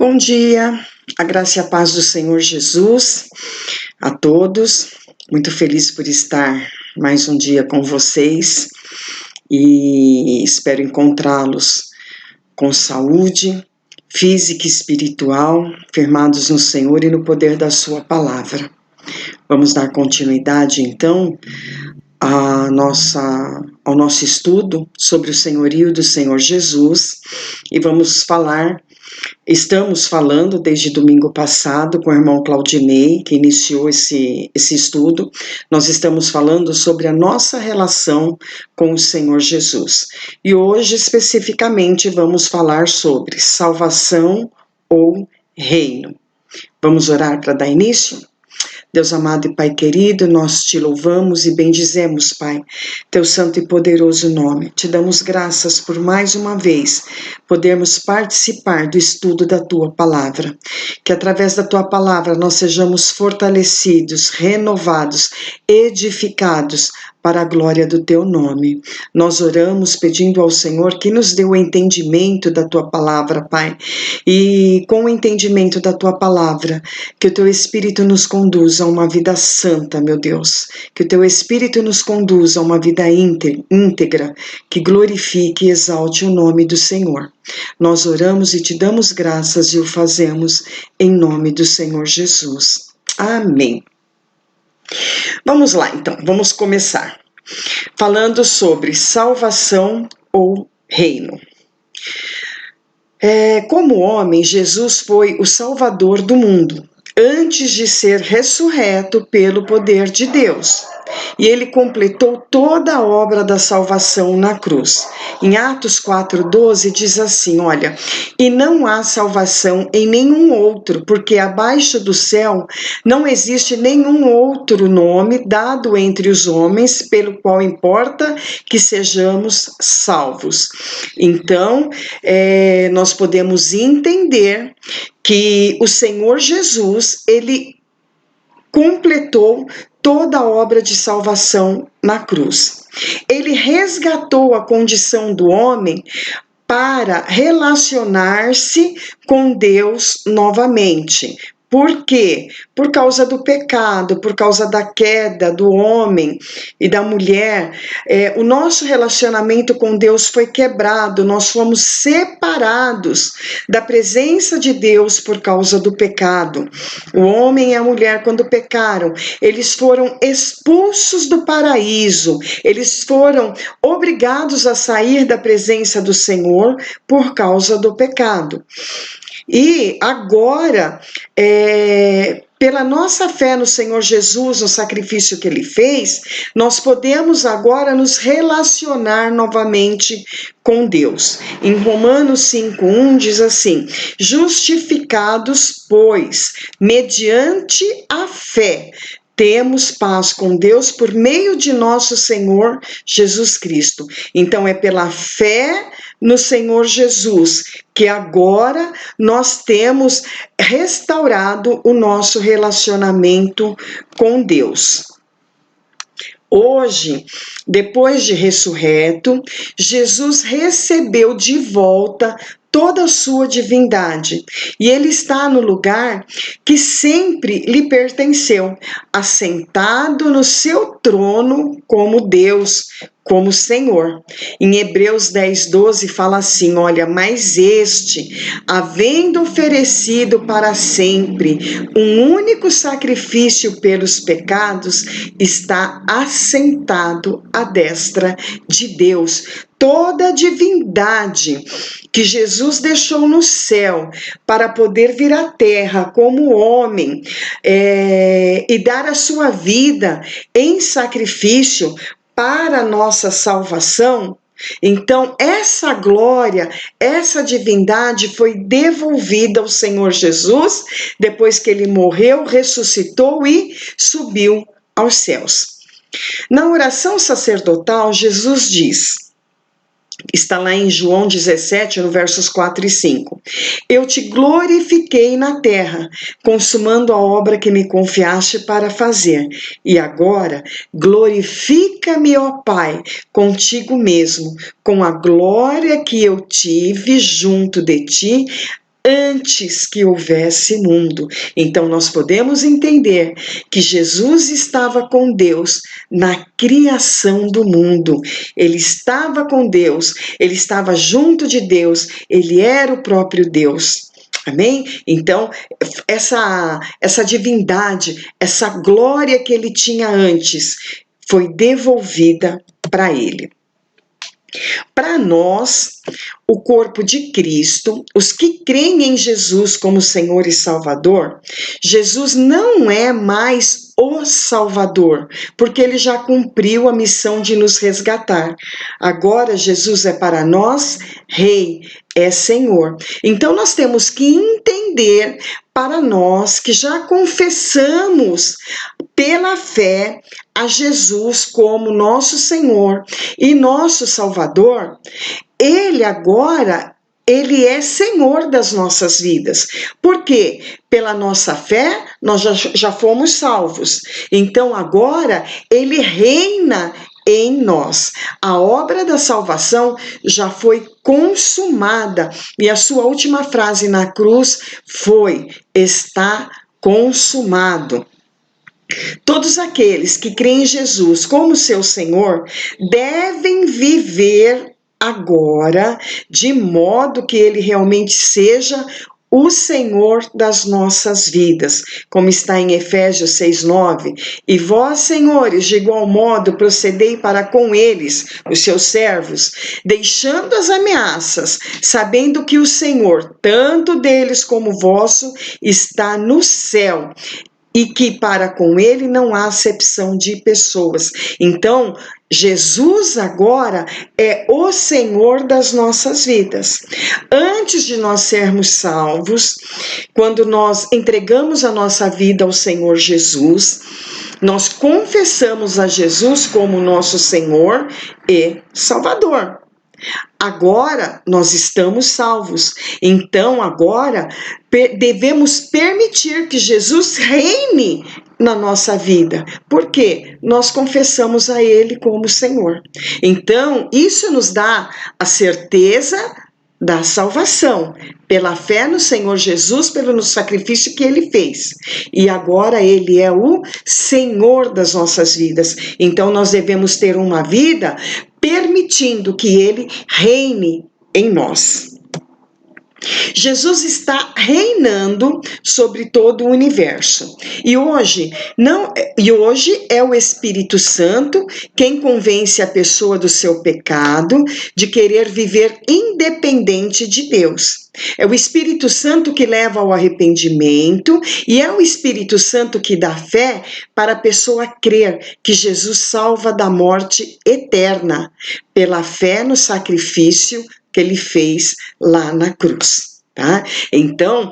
Bom dia, a graça e a paz do Senhor Jesus a todos. Muito feliz por estar mais um dia com vocês e espero encontrá-los com saúde física e espiritual, firmados no Senhor e no poder da sua palavra. Vamos dar continuidade então ao nosso estudo sobre o senhorio do Senhor Jesus e estamos falando desde domingo passado com o irmão Claudinei, que iniciou esse estudo. Nós estamos falando sobre a nossa relação com o Senhor Jesus. E hoje, especificamente, vamos falar sobre salvação ou reino. Vamos orar para dar início? Deus amado e Pai querido, nós te louvamos e bendizemos, Pai, teu santo e poderoso nome. Te damos graças por mais uma vez podermos participar do estudo da tua palavra. Que através da tua palavra nós sejamos fortalecidos, renovados, edificados para a glória do teu nome. Nós oramos pedindo ao Senhor que nos dê o entendimento da tua palavra, Pai. E com o entendimento da tua palavra, que o teu Espírito nos conduza a uma vida santa, meu Deus. Que o teu Espírito nos conduza a uma vida íntegra, que glorifique e exalte o nome do Senhor. Nós oramos e te damos graças e o fazemos em nome do Senhor Jesus. Amém. Vamos lá, então, vamos começar falando sobre salvação ou reino. Como homem, Jesus foi o Salvador do mundo, antes de ser ressurreto pelo poder de Deus. E ele completou toda a obra da salvação na cruz. Em Atos 4:12 diz assim, olha, e não há salvação em nenhum outro, porque abaixo do céu não existe nenhum outro nome dado entre os homens pelo qual importa que sejamos salvos. Então, nós podemos entender que o Senhor Jesus, ele completou toda a obra de salvação na cruz. Ele resgatou a condição do homem para relacionar-se com Deus novamente. Por quê? Por causa do pecado, por causa da queda do homem e da mulher, o nosso relacionamento com Deus foi quebrado, nós fomos separados da presença de Deus por causa do pecado. O homem e a mulher, quando pecaram, eles foram expulsos do paraíso, eles foram obrigados a sair da presença do Senhor por causa do pecado. E agora, pela nossa fé no Senhor Jesus, no sacrifício que Ele fez, nós podemos agora nos relacionar novamente com Deus. Em Romanos 5:1 diz assim, justificados, pois, mediante a fé, temos paz com Deus por meio de nosso Senhor Jesus Cristo. Então é pela fé no Senhor Jesus que agora nós temos restaurado o nosso relacionamento com Deus. Hoje, depois de ressurreto, Jesus recebeu de volta toda a sua divindade, e ele está no lugar que sempre lhe pertenceu, assentado no seu trono como Deus, como Senhor. Em Hebreus 10:12 fala assim, olha, mas este, havendo oferecido para sempre um único sacrifício pelos pecados, está assentado à destra de Deus. Toda a divindade que Jesus deixou no céu para poder vir à terra como homem e dar a sua vida em sacrifício para a nossa salvação, então essa glória, essa divindade foi devolvida ao Senhor Jesus depois que ele morreu, ressuscitou e subiu aos céus. Na oração sacerdotal, Jesus diz, está lá em João 17, no versos 4 e 5. Eu te glorifiquei na terra, consumando a obra que me confiaste para fazer. E agora, glorifica-me, ó Pai, contigo mesmo, com a glória que eu tive junto de ti, antes que houvesse mundo. Então nós podemos entender que Jesus estava com Deus na criação do mundo. Ele estava com Deus, ele estava junto de Deus, ele era o próprio Deus. Amém? Então, essa divindade, essa glória que ele tinha antes, foi devolvida para ele. Para nós, o corpo de Cristo, os que creem em Jesus como Senhor e Salvador, Jesus não é mais o Salvador, porque ele já cumpriu a missão de nos resgatar. Agora Jesus é para nós Rei, é Senhor. Então nós temos que entender, para nós que já confessamos pela fé a Jesus como nosso Senhor e nosso Salvador, ele agora, ele é Senhor das nossas vidas. Por quê? Pela nossa fé, nós já fomos salvos. Então agora, ele reina em nós. A obra da salvação já foi consumada. E a sua última frase na cruz foi: está consumado. Todos aqueles que creem em Jesus como seu Senhor devem viver agora de modo que ele realmente seja o Senhor das nossas vidas, como está em Efésios 6:9. E vós, senhores, de igual modo procedei para com eles, os seus servos, deixando as ameaças, sabendo que o Senhor, tanto deles como vosso, está no céu, e que para com ele não há acepção de pessoas. Então, Jesus agora é o Senhor das nossas vidas. Antes de nós sermos salvos, quando nós entregamos a nossa vida ao Senhor Jesus, nós confessamos a Jesus como nosso Senhor e Salvador. Agora nós estamos salvos, então agora devemos permitir que Jesus reine na nossa vida, porque nós confessamos a Ele como Senhor. Então isso nos dá a certeza da salvação, pela fé no Senhor Jesus, pelo sacrifício que Ele fez. E agora Ele é o Senhor das nossas vidas. Então nós devemos ter uma vida permitindo que Ele reine em nós. Jesus está reinando sobre todo o universo. E hoje é o Espírito Santo quem convence a pessoa do seu pecado, de querer viver independente de Deus. É o Espírito Santo que leva ao arrependimento e é o Espírito Santo que dá fé para a pessoa crer que Jesus salva da morte eterna, pela fé no sacrifício que ele fez lá na cruz. Tá? Então,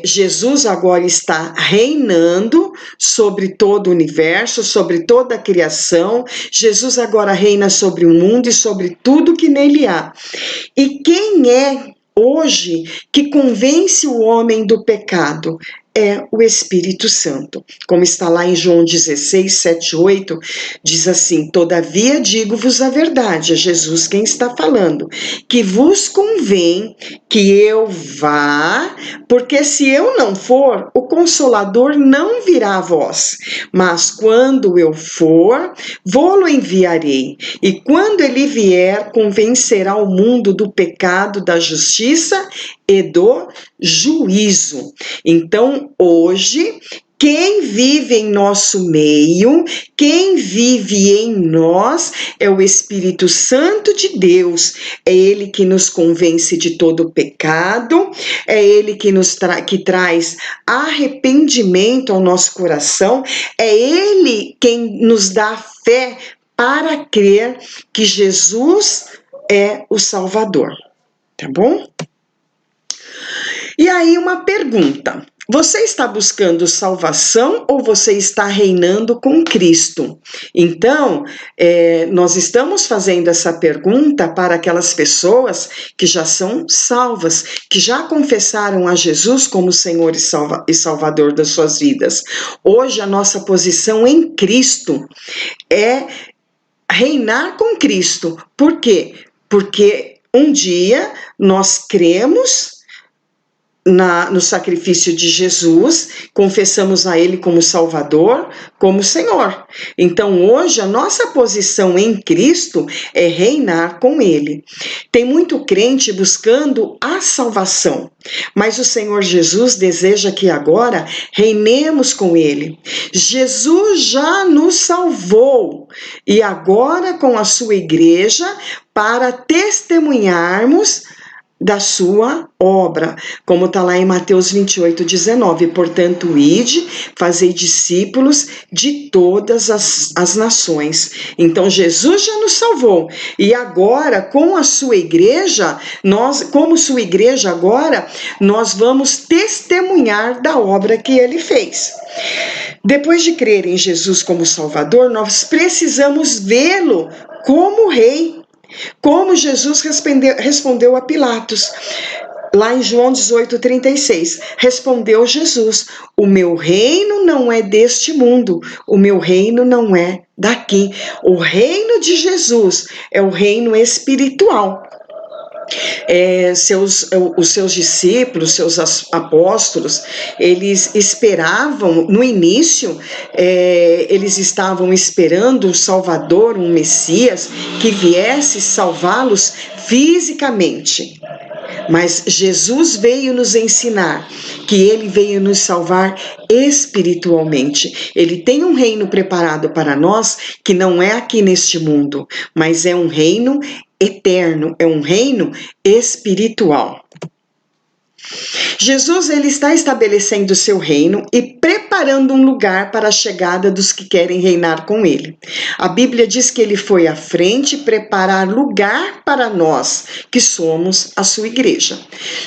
Jesus agora está reinando sobre todo o universo, sobre toda a criação. Jesus agora reina sobre o mundo e sobre tudo que nele há. E quem é hoje que convence o homem do pecado? É o Espírito Santo. Como está lá em João 16, 7, 8, diz assim: todavia digo-vos a verdade, é Jesus quem está falando, que vos convém que eu vá, porque se eu não for, o Consolador não virá a vós, mas quando eu for, vou-lo enviarei, e quando ele vier, convencerá o mundo do pecado, da justiça e do juízo. Então, hoje, quem vive em nosso meio, quem vive em nós, é o Espírito Santo de Deus. É Ele que nos convence de todo o pecado, é Ele que que traz arrependimento ao nosso coração, é Ele quem nos dá fé para crer que Jesus é o Salvador. Tá bom? E aí uma pergunta: você está buscando salvação ou você está reinando com Cristo? Então, nós estamos fazendo essa pergunta para aquelas pessoas que já são salvas, que já confessaram a Jesus como Senhor e Salvador das suas vidas. Hoje a nossa posição em Cristo é reinar com Cristo. Por quê? Porque um dia nós cremos no sacrifício de Jesus, confessamos a Ele como Salvador, como Senhor. Então, hoje, a nossa posição em Cristo é reinar com Ele. Tem muito crente buscando a salvação, mas o Senhor Jesus deseja que agora reinemos com Ele. Jesus já nos salvou e agora, com a sua igreja, para testemunharmos da sua obra, como está lá em Mateus 28:19, portanto, ide, fazei discípulos de todas as nações. Então, Jesus já nos salvou, e agora, com a sua igreja, como sua igreja agora, nós vamos testemunhar da obra que ele fez. Depois de crer em Jesus como Salvador, nós precisamos vê-lo como Rei, como Jesus respondeu a Pilatos. Lá em João 18:36, respondeu Jesus: o meu reino não é deste mundo, o meu reino não é daqui. O reino de Jesus é o reino espiritual. Os seus discípulos, seus apóstolos, eles esperavam, no início, eles estavam esperando um Salvador, um Messias, que viesse salvá-los fisicamente. Mas Jesus veio nos ensinar que Ele veio nos salvar espiritualmente. Ele tem um reino preparado para nós que não é aqui neste mundo, mas é um reino eterno, é um reino espiritual. Jesus, ele está estabelecendo o seu reino e preparando um lugar para a chegada dos que querem reinar com ele. A Bíblia diz que ele foi à frente preparar lugar para nós, que somos a sua igreja.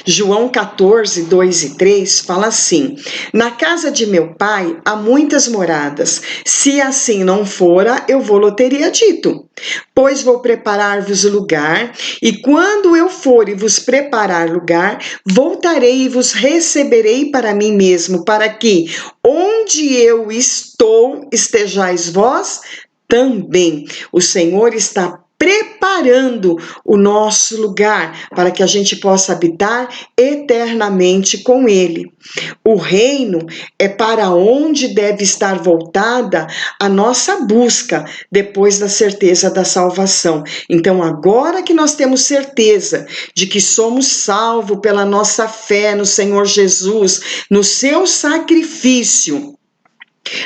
João 14:2-3 fala assim: na casa de meu pai há muitas moradas, se assim não fora, eu vou-lo teria dito. Pois vou preparar-vos lugar, e quando eu for e vos preparar lugar, voltarei e vos receberei para mim mesmo, para que onde eu estou, estejais vós também. O Senhor está preparando o nosso lugar para que a gente possa habitar eternamente com Ele. O reino é para onde deve estar voltada a nossa busca depois da certeza da salvação. Então, agora que nós temos certeza de que somos salvos pela nossa fé no Senhor Jesus, no seu sacrifício,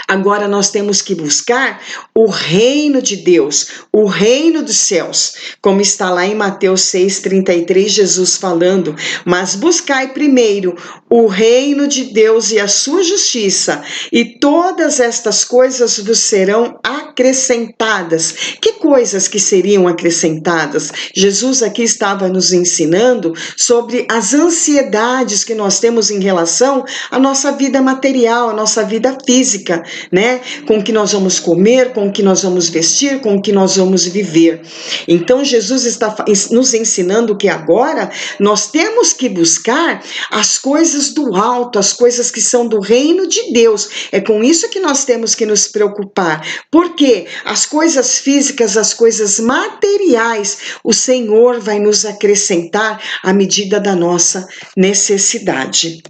agora nós temos que buscar o reino de Deus, o reino dos céus, como está lá em Mateus 6:33, Jesus falando: mas buscai primeiro o reino de Deus e a sua justiça, e todas estas coisas vos serão acrescentadas. Que coisas que seriam acrescentadas? Jesus aqui estava nos ensinando sobre as ansiedades que nós temos em relação à nossa vida material, à nossa vida física, né? Com o que nós vamos comer, com o que nós vamos vestir, com o que nós vamos viver. Então, Jesus está nos ensinando que agora nós temos que buscar as coisas do alto, as coisas que são do reino de Deus. É com isso que nós temos que nos preocupar, porque as coisas físicas, as coisas materiais, o Senhor vai nos acrescentar à medida da nossa necessidade.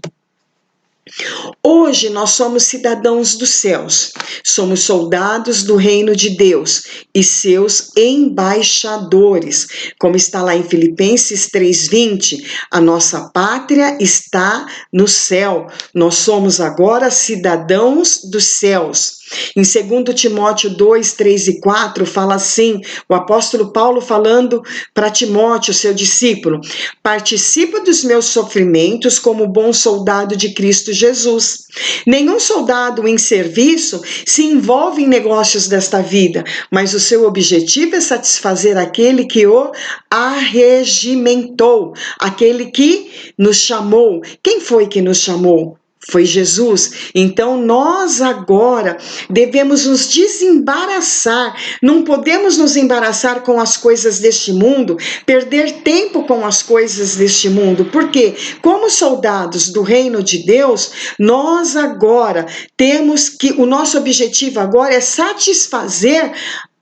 Hoje nós somos cidadãos dos céus, somos soldados do reino de Deus e seus embaixadores, como está lá em Filipenses 3:20, a nossa pátria está no céu, nós somos agora cidadãos dos céus. Em 2 Timóteo 2:3-4 fala assim, o apóstolo Paulo falando para Timóteo, seu discípulo: participa dos meus sofrimentos como bom soldado de Cristo Jesus. Nenhum soldado em serviço se envolve em negócios desta vida, mas o seu objetivo é satisfazer aquele que o arregimentou, aquele que nos chamou. Quem foi que nos chamou? Foi Jesus. Então nós agora devemos nos desembaraçar, não podemos nos embaraçar com as coisas deste mundo, perder tempo com as coisas deste mundo, porque como soldados do reino de Deus, nós agora temos que, o nosso objetivo agora é satisfazer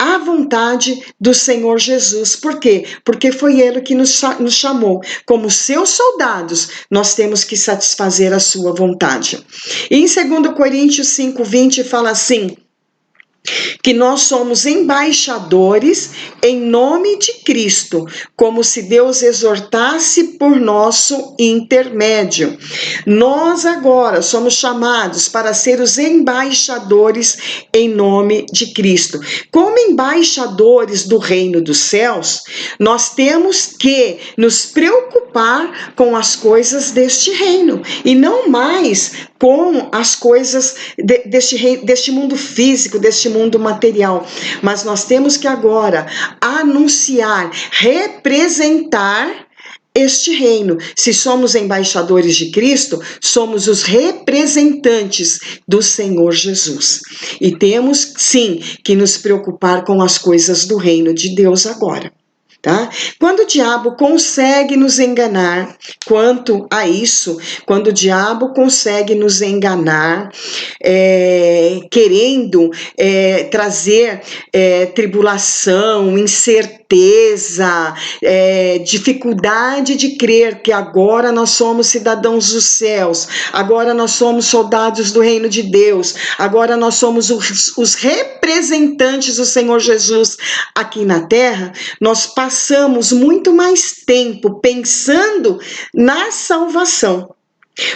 à vontade do Senhor Jesus. Por quê? Porque foi Ele que nos chamou. Como seus soldados, nós temos que satisfazer a sua vontade. E em 2 Coríntios 5:20 fala assim, que nós somos embaixadores em nome de Cristo, como se Deus exortasse por nosso intermédio. Nós agora somos chamados para ser os embaixadores em nome de Cristo. Como embaixadores do reino dos céus, nós temos que nos preocupar com as coisas deste reino e não mais com as coisas deste mundo físico, deste mundo material. Mas nós temos que agora anunciar, representar este reino. Se somos embaixadores de Cristo, somos os representantes do Senhor Jesus. E temos, sim, que nos preocupar com as coisas do reino de Deus agora. Tá? Quando o diabo consegue nos enganar, quanto a isso, quando o diabo consegue nos enganar, querendo trazer tribulação, incerteza, dificuldade de crer que agora nós somos cidadãos dos céus, agora nós somos soldados do reino de Deus, agora nós somos os representantes do Senhor Jesus aqui na terra, nós passamos muito mais tempo pensando na salvação.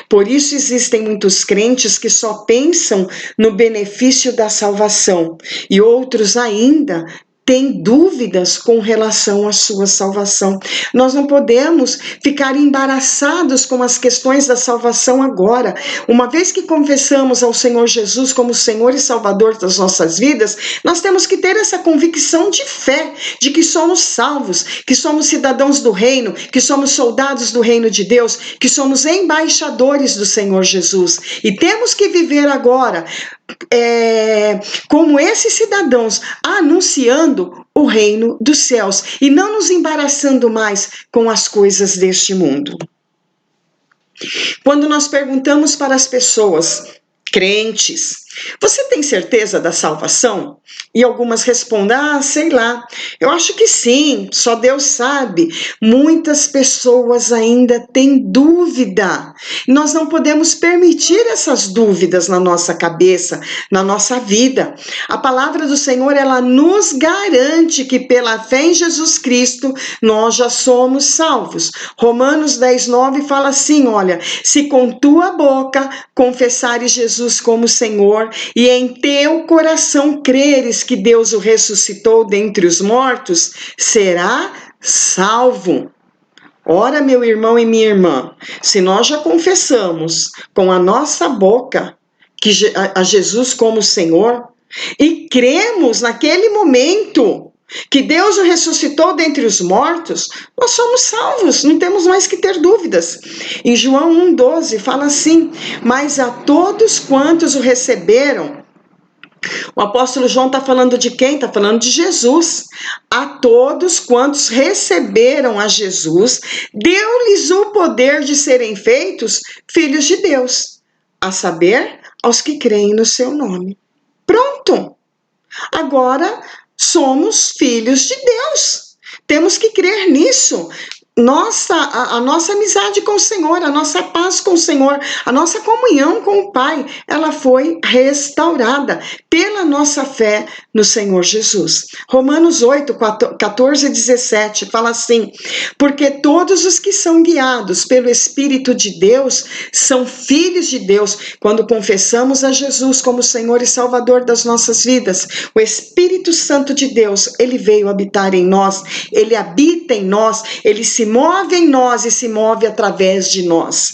Por isso existem muitos crentes que só pensam no benefício da salvação e outros ainda têm dúvidas com relação à sua salvação. Nós não podemos ficar embaraçados com as questões da salvação agora. Uma vez que confessamos ao Senhor Jesus como Senhor e Salvador das nossas vidas, nós temos que ter essa convicção de fé, de que somos salvos, que somos cidadãos do reino, que somos soldados do reino de Deus, que somos embaixadores do Senhor Jesus. E temos que viver agora como esses cidadãos, anunciando o reino dos céus e não nos embaraçando mais com as coisas deste mundo. Quando nós perguntamos para as pessoas crentes, você tem certeza da salvação? E algumas respondem, sei lá, eu acho que sim, só Deus sabe. Muitas pessoas ainda têm dúvida. Nós não podemos permitir essas dúvidas na nossa cabeça, na nossa vida. A palavra do Senhor, ela nos garante que pela fé em Jesus Cristo, nós já somos salvos. Romanos 10:9 fala assim, olha, se com tua boca confessares Jesus como Senhor, e em teu coração creres que Deus o ressuscitou dentre os mortos, será salvo. Ora, meu irmão e minha irmã, se nós já confessamos com a nossa boca a Jesus como Senhor, e cremos naquele momento que Deus o ressuscitou dentre os mortos, nós somos salvos, não temos mais que ter dúvidas. Em João 1:12 fala assim, mas a todos quantos o receberam, o apóstolo João está falando de quem? Está falando de Jesus. A todos quantos receberam a Jesus, deu-lhes o poder de serem feitos filhos de Deus, a saber, aos que creem no seu nome. Pronto! Agora somos filhos de Deus. Temos que crer nisso. A nossa amizade com o Senhor, a nossa paz com o Senhor, a nossa comunhão com o Pai, ela foi restaurada pela nossa fé no Senhor Jesus. Romanos 8:14-17 fala assim, porque todos os que são guiados pelo Espírito de Deus são filhos de Deus. Quando confessamos a Jesus como Senhor e Salvador das nossas vidas, o Espírito Santo de Deus, ele veio habitar em nós, ele habita em nós, ele se move em nós e se move através de nós.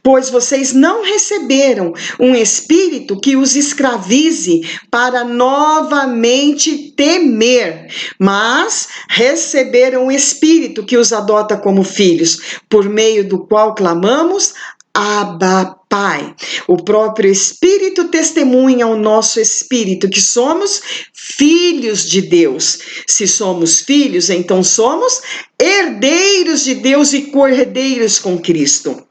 Pois vocês não receberam um espírito que os escravize para novamente temer, mas receberam um espírito que os adota como filhos, por meio do qual clamamos, Abba, Pai. O próprio Espírito testemunha ao nosso espírito que somos filhos de Deus. Se somos filhos, então somos herdeiros de Deus e co-herdeiros com Cristo.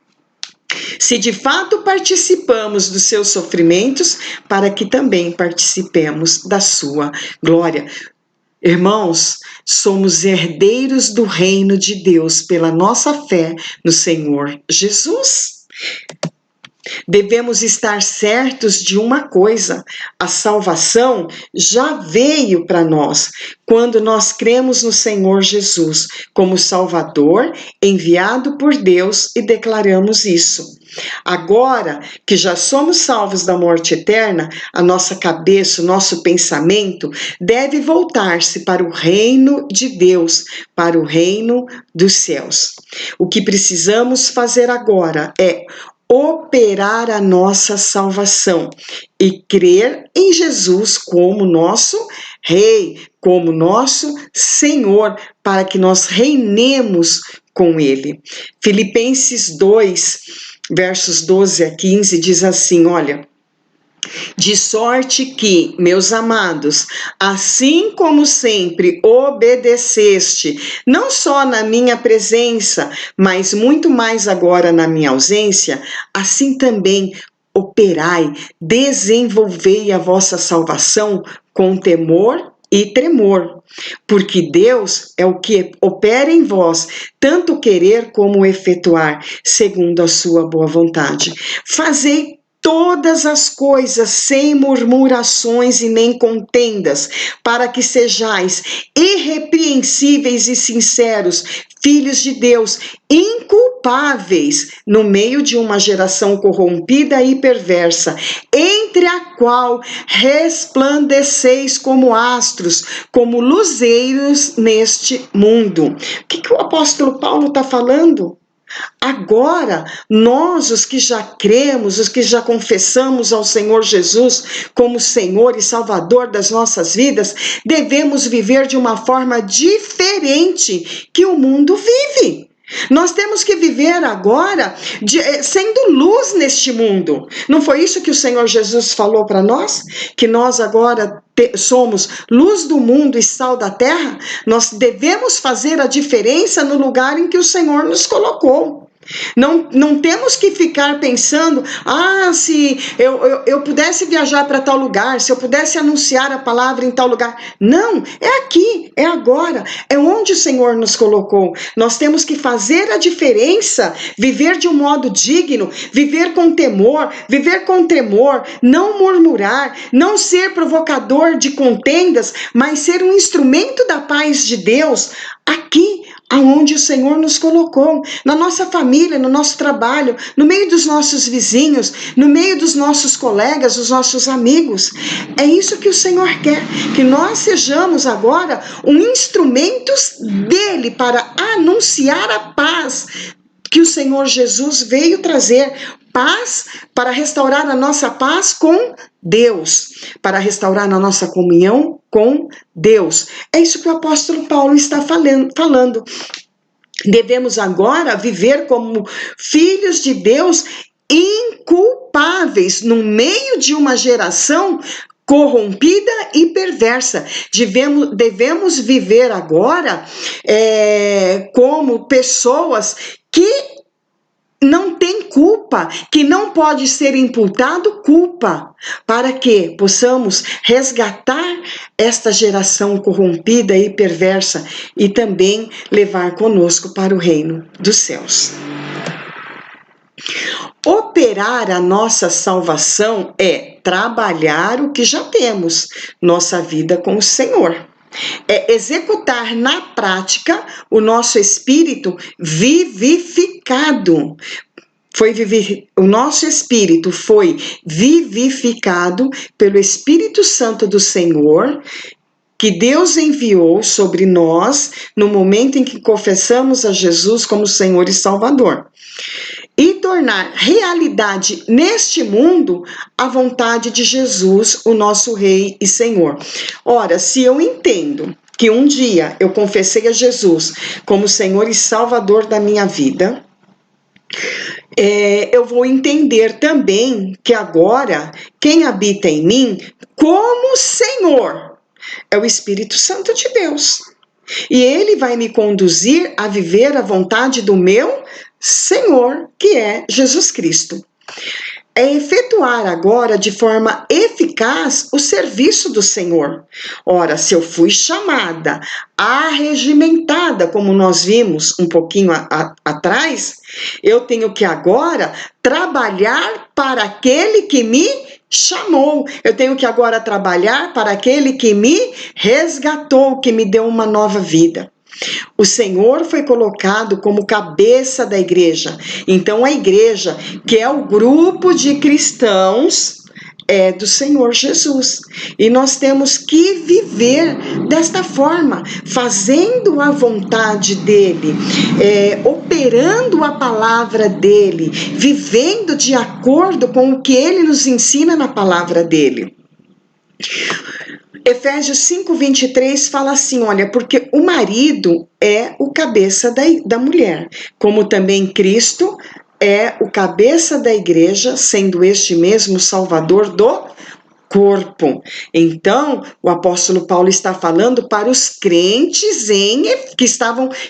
Se de fato participamos dos seus sofrimentos, para que também participemos da sua glória. Irmãos, somos herdeiros do reino de Deus pela nossa fé no Senhor Jesus. Devemos estar certos de uma coisa: a salvação já veio para nós quando nós cremos no Senhor Jesus como Salvador, enviado por Deus, e declaramos isso. Agora que já somos salvos da morte eterna, a nossa cabeça, o nosso pensamento deve voltar-se para o reino de Deus, para o reino dos céus. O que precisamos fazer agora é operar a nossa salvação e crer em Jesus como nosso Rei, como nosso Senhor, para que nós reinemos com Ele. Filipenses 2, versos 12 a 15 diz assim, olha: de sorte que, meus amados, assim como sempre obedeceste, não só na minha presença, mas muito mais agora na minha ausência, assim também operai, desenvolvei a vossa salvação com temor e tremor, porque Deus é o que opera em vós, tanto querer como efetuar, segundo a sua boa vontade. Fazei todas as coisas sem murmurações e nem contendas, para que sejais irrepreensíveis e sinceros, filhos de Deus, inculpáveis no meio de uma geração corrompida e perversa, entre a qual resplandeceis como astros, como luzeiros neste mundo. O que o apóstolo Paulo está falando? Agora, nós, os que já cremos, os que já confessamos ao Senhor Jesus como Senhor e Salvador das nossas vidas, devemos viver de uma forma diferente que o mundo vive. Nós temos que viver agora sendo luz neste mundo. Não foi isso que o Senhor Jesus falou para nós? Que nós agora somos luz do mundo e sal da terra? Nós devemos fazer a diferença no lugar em que o Senhor nos colocou. Não temos que ficar pensando, se eu pudesse viajar para tal lugar, se eu pudesse anunciar a palavra em tal lugar. Não, é aqui, é agora, é onde o Senhor nos colocou. Nós temos que fazer a diferença, viver de um modo digno, viver com temor, viver com tremor, não murmurar, não ser provocador de contendas, mas ser um instrumento da paz de Deus aqui, aonde o Senhor nos colocou, na nossa família, no nosso trabalho, no meio dos nossos vizinhos, no meio dos nossos colegas, dos nossos amigos. É isso que o Senhor quer, que nós sejamos agora instrumentos dele para anunciar a paz que o Senhor Jesus veio trazer. Paz, para restaurar a nossa paz com Deus, para restaurar a nossa comunhão com Deus. É isso que o apóstolo Paulo está falando. Devemos agora viver como filhos de Deus inculpáveis no meio de uma geração corrompida e perversa. Devemos viver agora como pessoas que não tem culpa, que não pode ser imputado culpa, para que possamos resgatar esta geração corrompida e perversa e também levar conosco para o reino dos céus. Operar a nossa salvação é trabalhar o que já temos, nossa vida com o Senhor. É executar na prática o nosso espírito vivificado. O nosso espírito foi vivificado pelo Espírito Santo do Senhor, que Deus enviou sobre nós no momento em que confessamos a Jesus como Senhor e Salvador. E tornar realidade neste mundo a vontade de Jesus, o nosso Rei e Senhor. Ora, se eu entendo que um dia eu confessei a Jesus como Senhor e Salvador da minha vida, eu vou entender também que agora quem habita em mim como Senhor é o Espírito Santo de Deus. E ele vai me conduzir a viver a vontade do meu Senhor, que é Jesus Cristo. é efetuar agora de forma eficaz o serviço do Senhor. Ora, se eu fui chamada, arregimentada, como nós vimos um pouquinho atrás, eu tenho que agora trabalhar para aquele que me chamou. Eu tenho que agora trabalhar para aquele que me resgatou, que me deu uma nova vida. O Senhor foi colocado como cabeça da igreja. Então a igreja, que é o grupo de cristãos, é do Senhor Jesus. E nós temos que viver desta forma, fazendo a vontade dele, operando a palavra dele, vivendo de acordo com o que ele nos ensina na palavra dele. Efésios 5:23 fala assim, olha, porque o marido é o cabeça da mulher, como também Cristo é o cabeça da igreja, sendo este mesmo o Salvador do corpo. Então, o apóstolo Paulo está falando para os crentes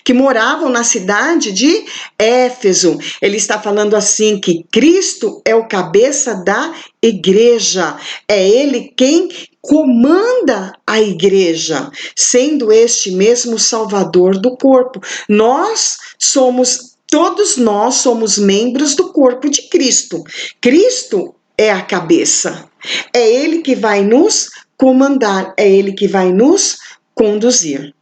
que moravam na cidade de Éfeso. Ele está falando assim que Cristo é o cabeça da igreja. É ele quem comanda a igreja, sendo este mesmo o Salvador do corpo. Todos nós somos membros do corpo de Cristo. Cristo é a cabeça. É ele que vai nos comandar, é ele que vai nos conduzir.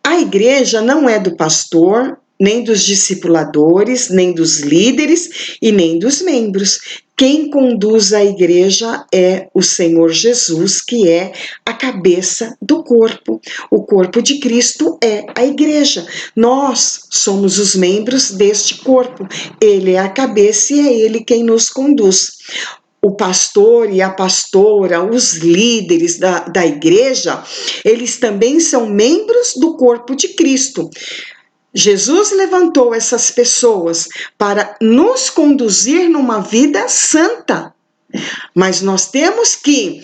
A igreja não é do pastor, nem dos discipuladores, nem dos líderes e nem dos membros. Quem conduz a igreja é o Senhor Jesus, que é a cabeça do corpo. O corpo de Cristo é a igreja. Nós somos os membros deste corpo. Ele é a cabeça e é ele quem nos conduz. O pastor e a pastora, os líderes da igreja, eles também são membros do corpo de Cristo. Jesus levantou essas pessoas para nos conduzir numa vida santa, mas nós temos que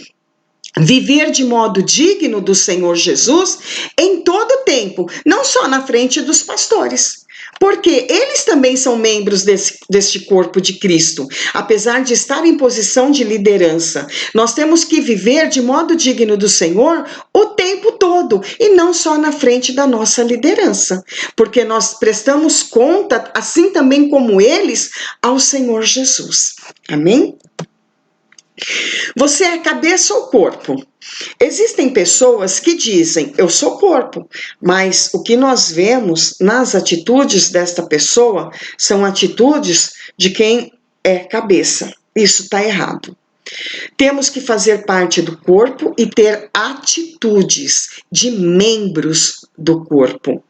viver de modo digno do Senhor Jesus em todo tempo, não só na frente dos pastores, porque eles também são membros deste corpo de Cristo, apesar de estar em posição de liderança. Nós temos que viver de modo digno do Senhor o tempo todo, e não só na frente da nossa liderança, porque nós prestamos conta, assim também como eles, ao Senhor Jesus. Amém? Você é cabeça ou corpo? Existem pessoas que dizem, eu sou corpo, mas o que nós vemos nas atitudes desta pessoa são atitudes de quem é cabeça. Isso está errado. Temos que fazer parte do corpo e ter atitudes de membros do corpo.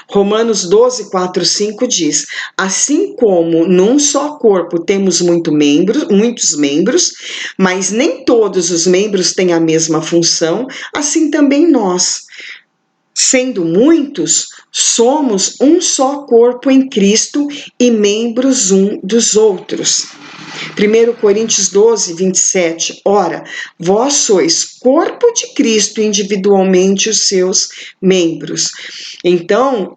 Romanos 12, 4, 5 diz, assim como num só corpo temos muitos membros, mas nem todos os membros têm a mesma função, assim também nós. Sendo muitos, somos um só corpo em Cristo e membros um dos outros. 1 Coríntios 12, 27, ora, vós sois corpo de Cristo, individualmente os seus membros. Então,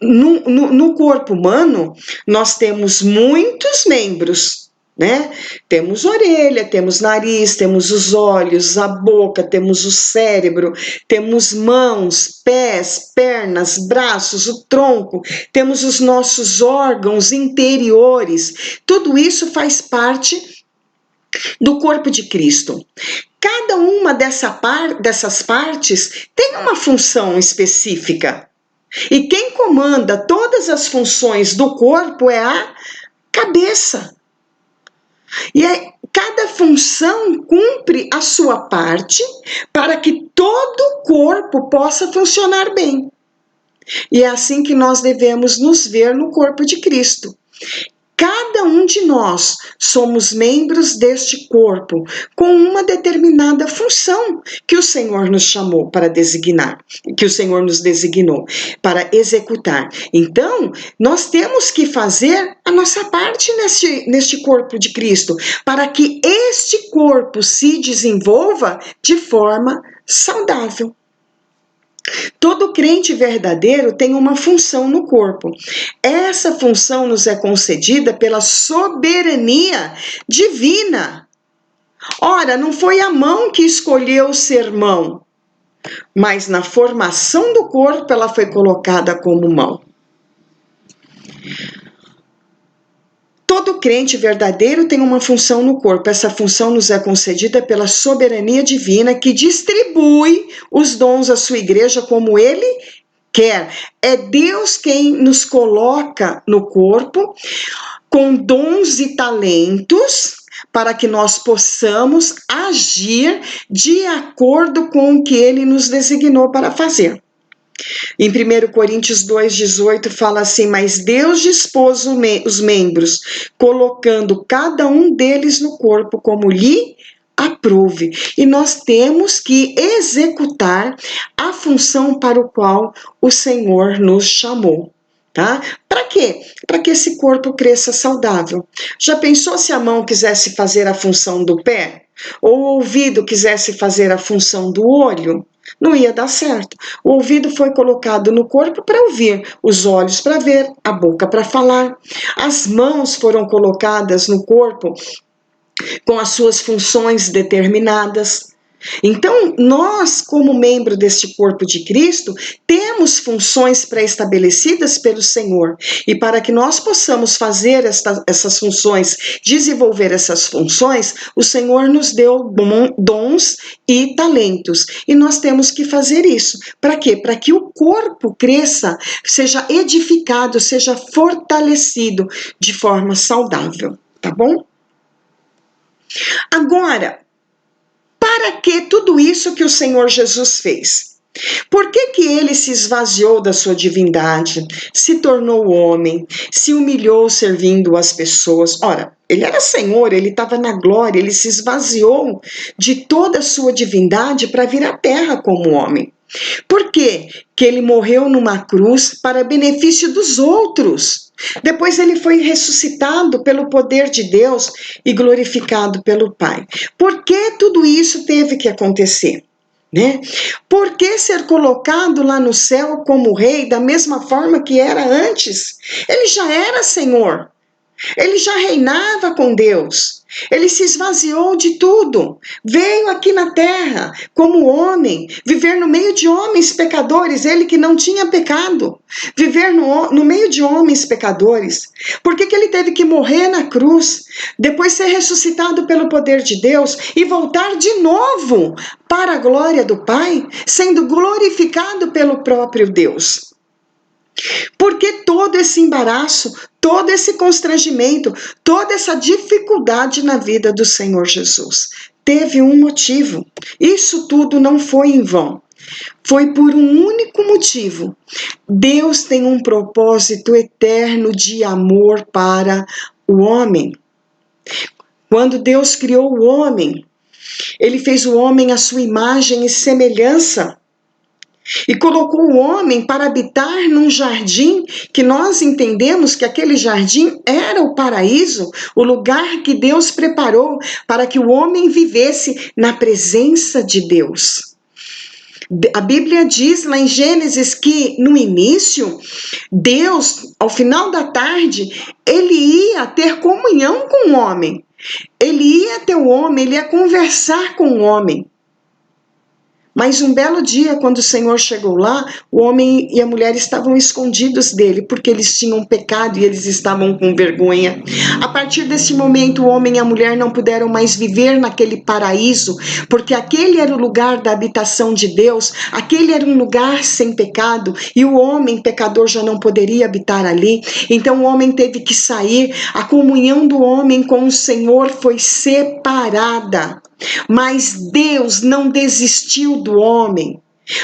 no corpo humano, nós temos muitos membros, né? Temos orelha, temos nariz, temos os olhos, a boca, temos o cérebro, temos mãos, pés, pernas, braços, o tronco, temos os nossos órgãos interiores. Tudo isso faz parte do corpo de Cristo. Cada uma dessas partes tem uma função específica. E quem comanda todas as funções do corpo é a cabeça. E cada função cumpre a sua parte para que todo o corpo possa funcionar bem. E é assim que nós devemos nos ver no corpo de Cristo. Cada um de nós somos membros deste corpo com uma determinada função que o Senhor nos chamou para designar, que o Senhor nos designou para executar. Então, nós temos que fazer a nossa parte neste corpo de Cristo, para que este corpo se desenvolva de forma saudável. Todo crente verdadeiro tem uma função no corpo. Essa função nos é concedida pela soberania divina. Ora, não foi a mão que escolheu ser mão, mas na formação do corpo ela foi colocada como mão. Todo crente verdadeiro tem uma função no corpo. Essa função nos é concedida pela soberania divina que distribui os dons à sua igreja como ele quer. É Deus quem nos coloca no corpo com dons e talentos para que nós possamos agir de acordo com o que ele nos designou para fazer. Em 1 Coríntios 2,18 fala assim: mas Deus dispôs os membros, colocando cada um deles no corpo como lhe aprouve. E nós temos que executar a função para o qual o Senhor nos chamou. Tá? Para quê? Para que esse corpo cresça saudável. Já pensou se a mão quisesse fazer a função do pé? Ou o ouvido quisesse fazer a função do olho? Não ia dar certo. O ouvido foi colocado no corpo para ouvir, os olhos para ver, a boca para falar. As mãos foram colocadas no corpo com as suas funções determinadas. Então, nós, como membro deste corpo de Cristo, temos funções pré-estabelecidas pelo Senhor. E para que nós possamos fazer essas funções, desenvolver essas funções, o Senhor nos deu dons e talentos. E nós temos que fazer isso. Para quê? Para que o corpo cresça, seja edificado, seja fortalecido de forma saudável. Tá bom? Agora, para que tudo isso que o Senhor Jesus fez? Por que ele se esvaziou da sua divindade, se tornou homem, se humilhou servindo as pessoas? Ora, ele era Senhor, ele estava na glória, ele se esvaziou de toda a sua divindade para vir à terra como homem. Por quê? Que ele morreu numa cruz para benefício dos outros. Depois ele foi ressuscitado pelo poder de Deus e glorificado pelo Pai. Por que tudo isso teve que acontecer? Né? Por que ser colocado lá no céu como rei da mesma forma que era antes? Ele já era Senhor. Ele já reinava com Deus. Ele se esvaziou de tudo. Veio aqui na terra como homem, viver no meio de homens pecadores, ele que não tinha pecado. Viver no meio de homens pecadores. Por que ele teve que morrer na cruz, depois ser ressuscitado pelo poder de Deus e voltar de novo para a glória do Pai, sendo glorificado pelo próprio Deus? Porque todo esse embaraço, todo esse constrangimento, toda essa dificuldade na vida do Senhor Jesus teve um motivo. Isso tudo não foi em vão. Foi por um único motivo. Deus tem um propósito eterno de amor para o homem. Quando Deus criou o homem, ele fez o homem à sua imagem e semelhança. E colocou o homem para habitar num jardim que nós entendemos que aquele jardim era o paraíso, o lugar que Deus preparou para que o homem vivesse na presença de Deus. A Bíblia diz lá em Gênesis que no início, Deus, ao final da tarde, ele ia ter comunhão com o homem. Ele ia ter o homem, ele ia conversar com o homem. Mas um belo dia, quando o Senhor chegou lá, o homem e a mulher estavam escondidos dele, porque eles tinham pecado e eles estavam com vergonha. A partir desse momento, o homem e a mulher não puderam mais viver naquele paraíso, porque aquele era o lugar da habitação de Deus, aquele era um lugar sem pecado, e o homem pecador já não poderia habitar ali. Então o homem teve que sair, a comunhão do homem com o Senhor foi separada. Mas Deus não desistiu do homem,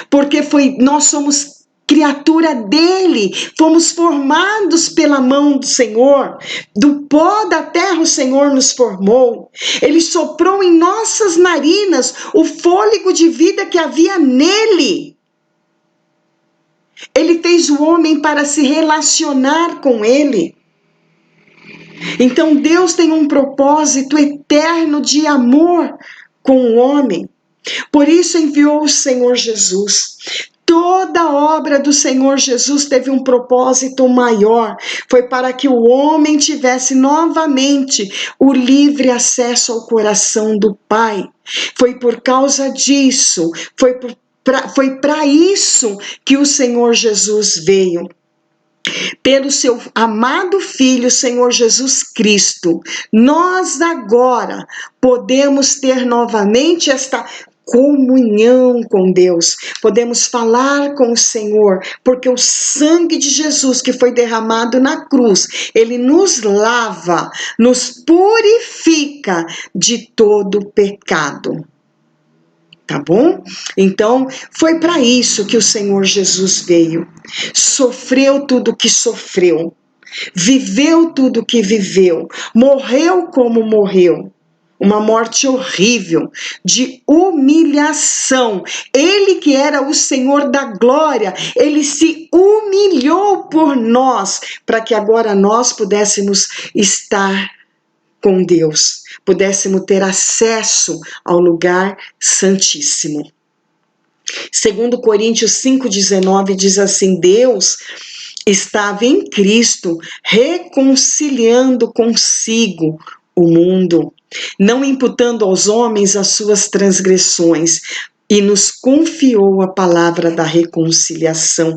porque nós somos criatura dele, fomos formados pela mão do Senhor, do pó da terra o Senhor nos formou, ele soprou em nossas narinas o fôlego de vida que havia nele. Ele fez o homem para se relacionar com ele. Então Deus tem um propósito eterno de amor com o homem. Por isso enviou o Senhor Jesus. Toda a obra do Senhor Jesus teve um propósito maior. Foi para que o homem tivesse novamente o livre acesso ao coração do Pai. Foi por causa disso, foi para isso que o Senhor Jesus veio. Pelo seu amado Filho, Senhor Jesus Cristo, nós agora podemos ter novamente esta comunhão com Deus, podemos falar com o Senhor, porque o sangue de Jesus que foi derramado na cruz, ele nos lava, nos purifica de todo pecado. Tá bom? Então, foi para isso que o Senhor Jesus veio. Sofreu tudo o que sofreu, viveu tudo o que viveu, morreu como morreu. Uma morte horrível, de humilhação. Ele que era o Senhor da glória, ele se humilhou por nós, para que agora nós pudéssemos estar com Deus, pudéssemos ter acesso ao lugar santíssimo. Segundo Coríntios 5,19 diz assim: Deus estava em Cristo reconciliando consigo o mundo, não imputando aos homens as suas transgressões, e nos confiou a palavra da reconciliação.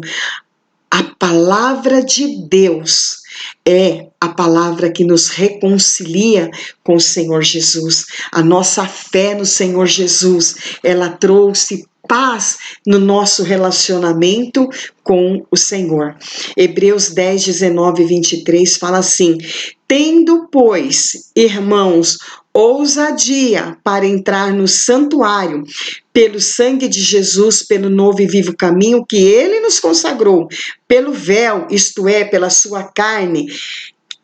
A palavra de Deus é a palavra que nos reconcilia com o Senhor Jesus. A nossa fé no Senhor Jesus, ela trouxe paz no nosso relacionamento com o Senhor. Hebreus 10, 19 e 23 fala assim: tendo, pois, irmãos, ousadia para entrar no santuário, pelo sangue de Jesus, pelo novo e vivo caminho que ele nos consagrou, pelo véu, isto é, pela sua carne,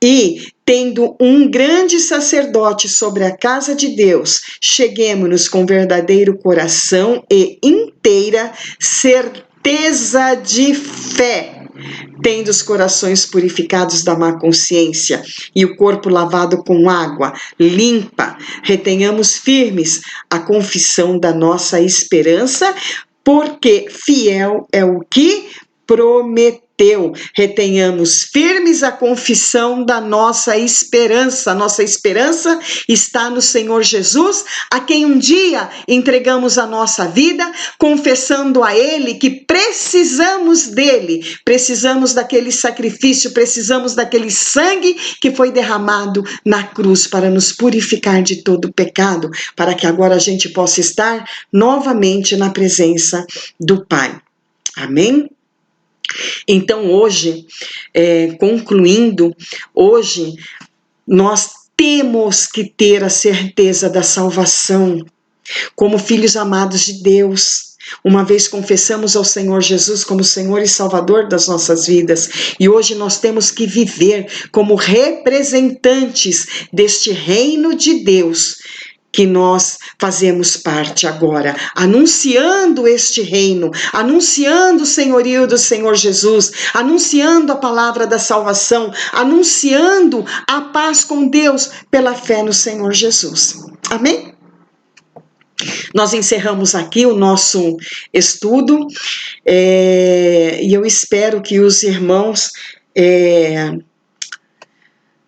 e tendo um grande sacerdote sobre a casa de Deus, cheguemo-nos com verdadeiro coração e inteira certeza de fé, tendo os corações purificados da má consciência e o corpo lavado com água limpa, retenhamos firmes a confissão da nossa esperança, porque fiel é o que prometeu. Retenhamos firmes a confissão da nossa esperança. Nossa esperança está no Senhor Jesus, a quem um dia entregamos a nossa vida, confessando a Ele que precisamos dele, precisamos daquele sacrifício, precisamos daquele sangue que foi derramado na cruz para nos purificar de todo pecado, para que agora a gente possa estar novamente na presença do Pai. Amém? Então hoje, concluindo, hoje nós temos que ter a certeza da salvação como filhos amados de Deus. Uma vez confessamos ao Senhor Jesus como Senhor e Salvador das nossas vidas, e hoje nós temos que viver como representantes deste reino de Deus, que nós fazemos parte agora, anunciando este reino, anunciando o senhorio do Senhor Jesus, anunciando a palavra da salvação, anunciando a paz com Deus pela fé no Senhor Jesus. Amém? Nós encerramos aqui o nosso estudo, e eu espero que os irmãos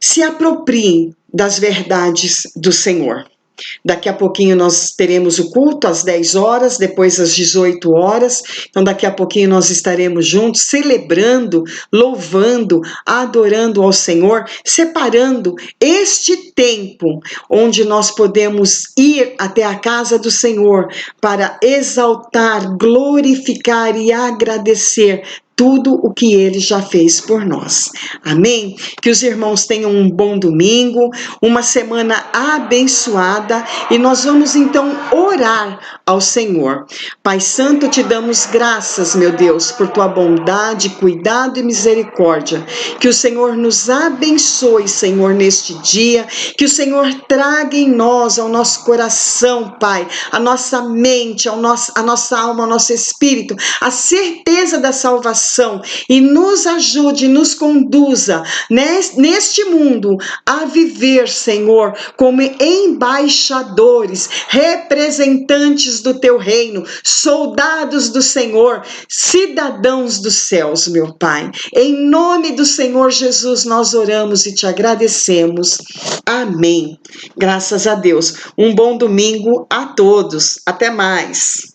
se apropriem das verdades do Senhor. Daqui a pouquinho nós teremos o culto às 10 horas, depois às 18 horas. Então daqui a pouquinho nós estaremos juntos, celebrando, louvando, adorando ao Senhor, separando este tempo onde nós podemos ir até a casa do Senhor para exaltar, glorificar e agradecer tudo o que Ele já fez por nós. Amém? Que os irmãos tenham um bom domingo, uma semana abençoada, e nós vamos então orar ao Senhor. Pai Santo, te damos graças, meu Deus, por tua bondade, cuidado e misericórdia. Que o Senhor nos abençoe, Senhor, neste dia, que o Senhor traga em nós, ao nosso coração, Pai, a nossa mente, a nossa alma, ao nosso espírito, a certeza da salvação salvação e nos ajude, nos conduza neste mundo a viver, Senhor, como embaixadores, representantes do teu reino, soldados do Senhor, cidadãos dos céus, meu Pai. Em nome do Senhor Jesus nós oramos e te agradecemos. Amém. Graças a Deus. Um bom domingo a todos. Até mais.